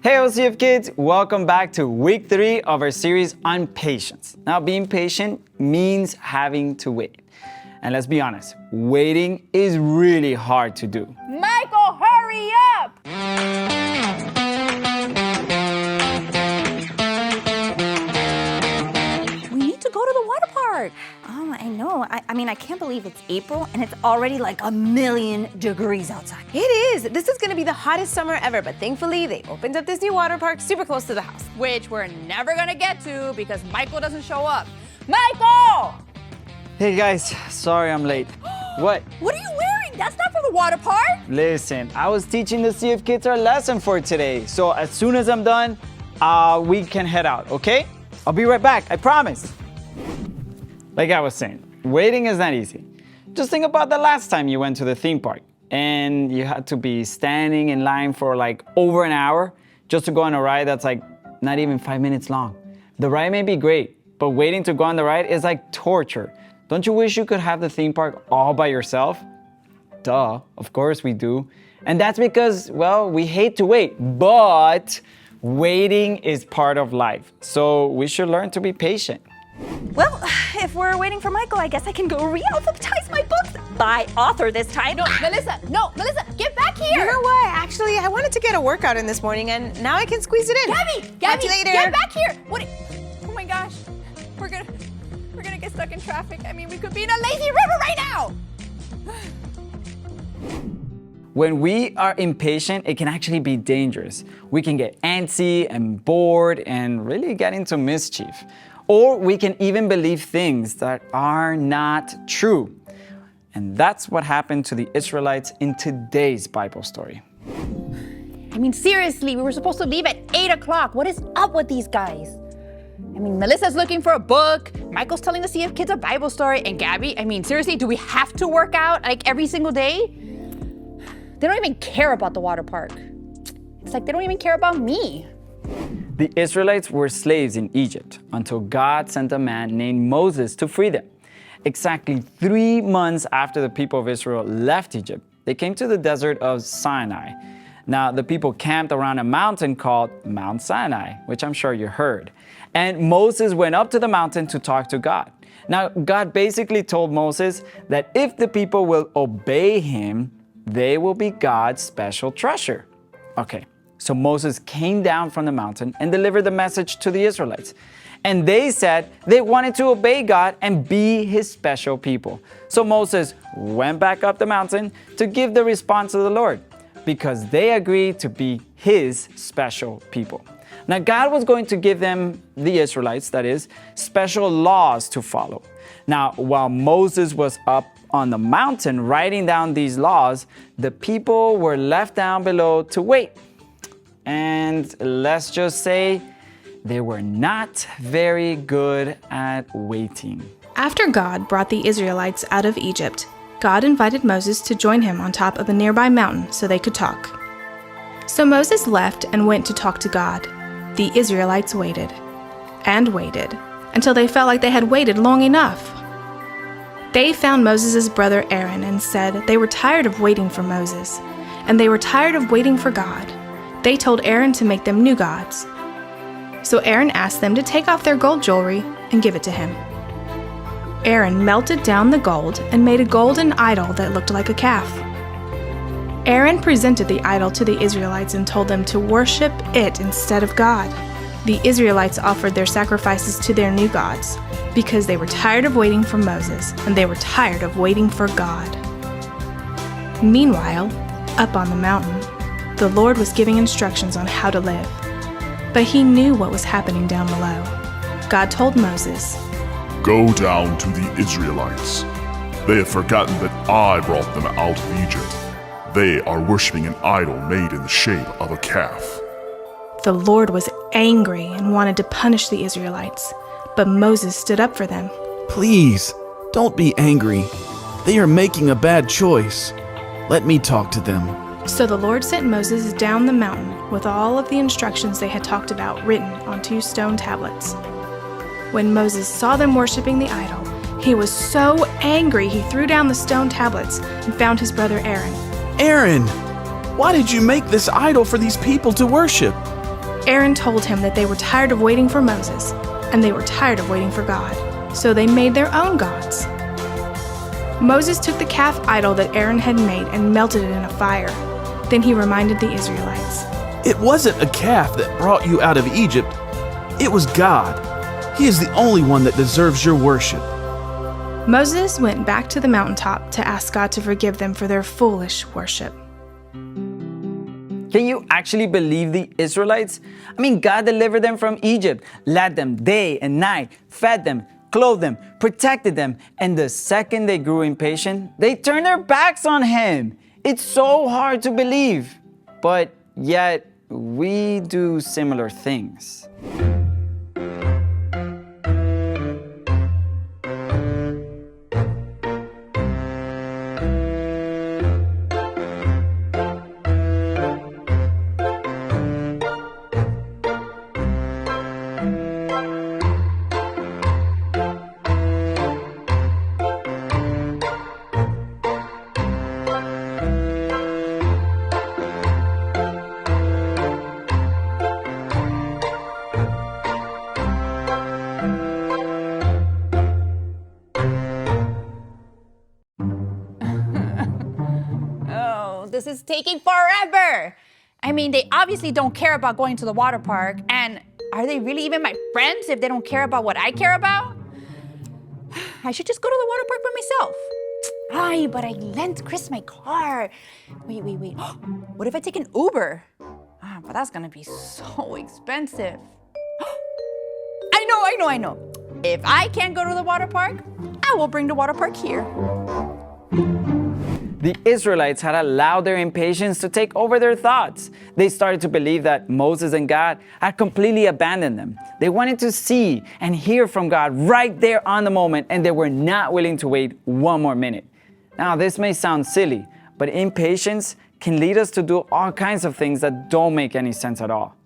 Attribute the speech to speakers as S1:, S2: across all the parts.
S1: Hey OCF kids, welcome back to week 3 of our series on patience. Now being patient means having to wait. And let's be honest, waiting is really hard to do.
S2: Michael, hurry up! We need to go to the water park.
S3: Oh, I know. I mean, I can't believe it's April and it's already like 1,000,000 degrees outside.
S4: It is. This is going to be the hottest summer ever, but thankfully they opened up this new water park super close to the house.
S2: Which we're never gonna get to because Michael doesn't show up. Michael!
S1: Hey guys, sorry I'm late. What?
S2: What are you wearing? That's not from the water park.
S1: Listen, I was teaching the CF kids our lesson for today. So as soon as I'm done, we can head out, okay? I'll be right back, I promise. Like I was saying, waiting is not easy. Just think about the last time you went to the theme park and you had to be standing in line for like over an hour just to go on a ride that's like not even 5 minutes long. The ride may be great, but waiting to go on the ride is like torture. Don't you wish you could have the theme park all by yourself? Duh, of course we do. And that's because, well, we hate to wait, but waiting is part of life. So we should learn to be patient.
S3: Well, if we're waiting for Michael, I guess I can go re-alphabetize my books by author this time.
S2: No, Melissa, get back here!
S4: You know what? Actually, I wanted to get a workout in this morning, and now I can squeeze it in.
S2: Gabby,
S4: See you later.
S2: get back here! Oh my gosh, we're gonna get stuck in traffic. I mean, we could be in a lazy river right now.
S1: When we are impatient, it can actually be dangerous. We can get antsy and bored and really get into mischief. Or we can even believe things that are not true. And that's what happened to the Israelites in today's Bible story.
S2: I mean, seriously, we were supposed to leave at 8 o'clock. What is up with these guys? I mean, Melissa's looking for a book. Michael's telling the CF kids a Bible story. And Gabby, I mean, seriously, do we have to work out like every single day? They don't even care about the water park. It's like they don't even care about me.
S1: The Israelites were slaves in Egypt until God sent a man named Moses to free them. Exactly 3 months after the people of Israel left Egypt, they came to the desert of Sinai. Now, the people camped around a mountain called Mount Sinai, which I'm sure you heard. And Moses went up to the mountain to talk to God. Now, God basically told Moses that if the people will obey him, they will be God's special treasure. Okay, so Moses came down from the mountain and delivered the message to the Israelites. And they said they wanted to obey God and be his special people. So Moses went back up the mountain to give the response to the Lord because they agreed to be his special people. Now God was going to give them, the Israelites that is, special laws to follow. Now while Moses was up on the mountain writing down these laws, the people were left down below to wait. And let's just say they were not very good at waiting.
S5: After God brought the Israelites out of Egypt, God invited Moses to join him on top of a nearby mountain so they could talk. So Moses left and went to talk to God. The Israelites waited and waited until they felt like they had waited long enough. They found Moses' brother Aaron and said they were tired of waiting for Moses, and they were tired of waiting for God. They told Aaron to make them new gods. So Aaron asked them to take off their gold jewelry and give it to him. Aaron melted down the gold and made a golden idol that looked like a calf. Aaron presented the idol to the Israelites and told them to worship it instead of God. The Israelites offered their sacrifices to their new gods because they were tired of waiting for Moses and they were tired of waiting for God. Meanwhile, up on the mountain, the Lord was giving instructions on how to live. But he knew what was happening down below. God told Moses,
S6: "Go down to the Israelites. They have forgotten that I brought them out of Egypt. They are worshiping an idol made in the shape of a calf."
S5: The Lord was angry and wanted to punish the Israelites, but Moses stood up for them.
S7: Please, don't be angry. They are making a bad choice. Let me talk to them.
S5: So the Lord sent Moses down the mountain with all of the instructions they had talked about written on 2 stone tablets. When Moses saw them worshiping the idol, he was so angry he threw down the stone tablets and found his brother Aaron.
S7: Aaron, why did you make this idol for these people to worship?
S5: Aaron told him that they were tired of waiting for Moses, and they were tired of waiting for God, so they made their own gods. Moses took the calf idol that Aaron had made and melted it in a fire. Then he reminded the Israelites,
S7: It wasn't a calf that brought you out of Egypt. It was God. He is the only one that deserves your worship.
S5: Moses went back to the mountaintop to ask God to forgive them for their foolish worship.
S1: Can you actually believe the Israelites? I mean, God delivered them from Egypt, led them day and night, fed them, clothed them, protected them, and the second they grew impatient, they turned their backs on Him. It's so hard to believe, but yet we do similar things.
S2: This is taking forever. I mean, they obviously don't care about going to the water park. And are they really even my friends if they don't care about what I care about? I should just go to the water park by myself. Ay, but I lent Chris my car. Wait. What if I take an Uber? But that's gonna be so expensive. I know. If I can't go to the water park, I will bring the water park here.
S1: The Israelites had allowed their impatience to take over their thoughts. They started to believe that Moses and God had completely abandoned them. They wanted to see and hear from God right there on the moment, and they were not willing to wait one more minute. Now, this may sound silly, but impatience can lead us to do all kinds of things that don't make any sense at all.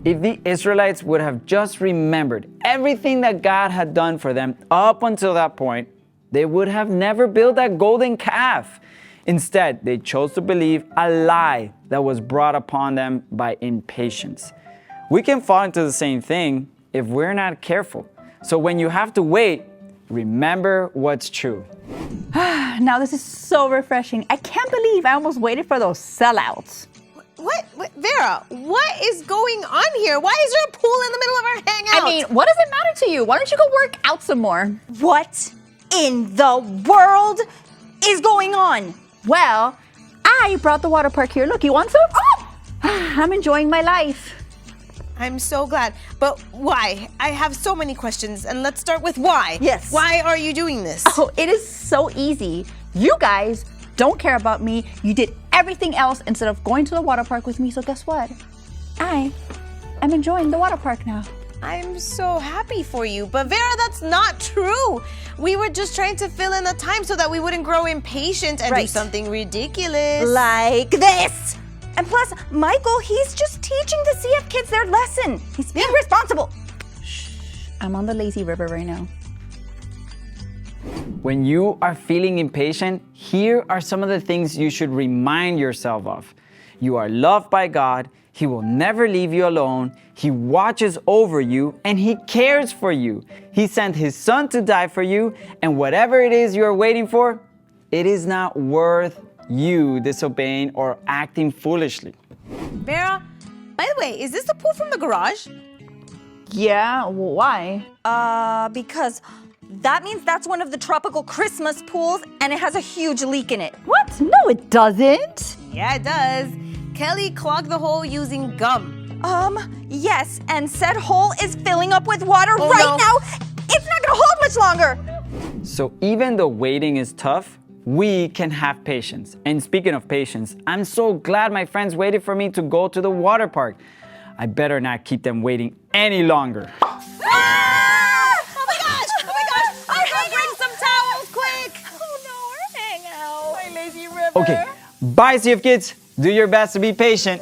S1: If the Israelites would have just remembered everything that God had done for them up until that point, they would have never built that golden calf. Instead, they chose to believe a lie that was brought upon them by impatience. We can fall into the same thing if we're not careful. So when you have to wait, remember what's true.
S2: Now this is so refreshing. I can't believe I almost waited for those sellouts.
S4: What? Vera, what is going on here? Why is there a pool in the middle of our hangout?
S2: I mean, what does it matter to you? Why don't you go work out some more?
S3: What in the world is going on?
S2: Well, I brought the water park here. Look, you want some? Oh! I'm enjoying my life.
S4: I'm so glad. But why? I have so many questions, and let's start with why.
S2: Yes.
S4: Why are you doing this?
S2: Oh, it is so easy. You guys don't care about me. You did everything else instead of going to the water park with me. So guess what? I am enjoying the water park now.
S4: I'm so happy for you. But Vera, that's not true. We were just trying to fill in the time so that we wouldn't grow impatient and do something ridiculous.
S3: Like this. And plus, Michael, he's just teaching the CF kids their lesson. He's being responsible.
S2: I'm on the lazy river right now.
S1: When you are feeling impatient, here are some of the things you should remind yourself of. You are loved by God. He will never leave you alone. He watches over you and He cares for you. He sent His Son to die for you, and whatever it is you are waiting for, it is not worth you disobeying or acting foolishly.
S4: Vera, by the way, is this the pool from the garage?
S2: Yeah, why?
S3: Because that means that's one of the tropical Christmas pools and it has a huge leak in it.
S2: What? No, it doesn't.
S4: Yeah, it does. Kelly clogged the hole using gum.
S3: Yes, and said hole is filling up with water
S4: Oh,
S3: right
S4: no.
S3: now. It's not gonna hold much longer.
S1: So even though waiting is tough, we can have patience. And speaking of patience, I'm so glad my friends waited for me to go to the water park. I better not keep them waiting any longer.
S4: Ah! Oh my gosh! I gotta bring some towels, quick!
S3: Oh no, we're hanging out.
S4: My lazy river.
S1: Okay, bye CF kids. Do your best to be patient.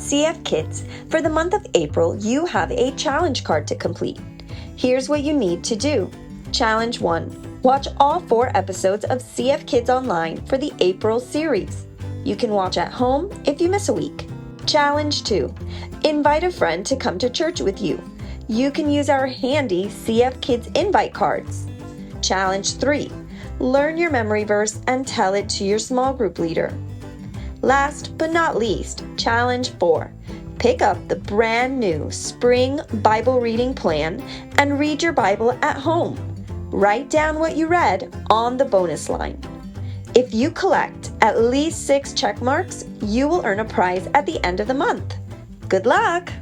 S8: CF Kids, for the month of April, you have a challenge card to complete. Here's what you need to do. Challenge 1. Watch all 4 episodes of CF Kids Online for the April series. You can watch at home if you miss a week. Challenge 2. Invite a friend to come to church with you. You can use our handy CF Kids invite cards. Challenge 3. Learn your memory verse and tell it to your small group leader. Last but not least, Challenge 4. Pick up the brand new Spring Bible Reading Plan and read your Bible at home. Write down what you read on the bonus line. If you collect at least 6 check marks, you will earn a prize at the end of the month. Good luck!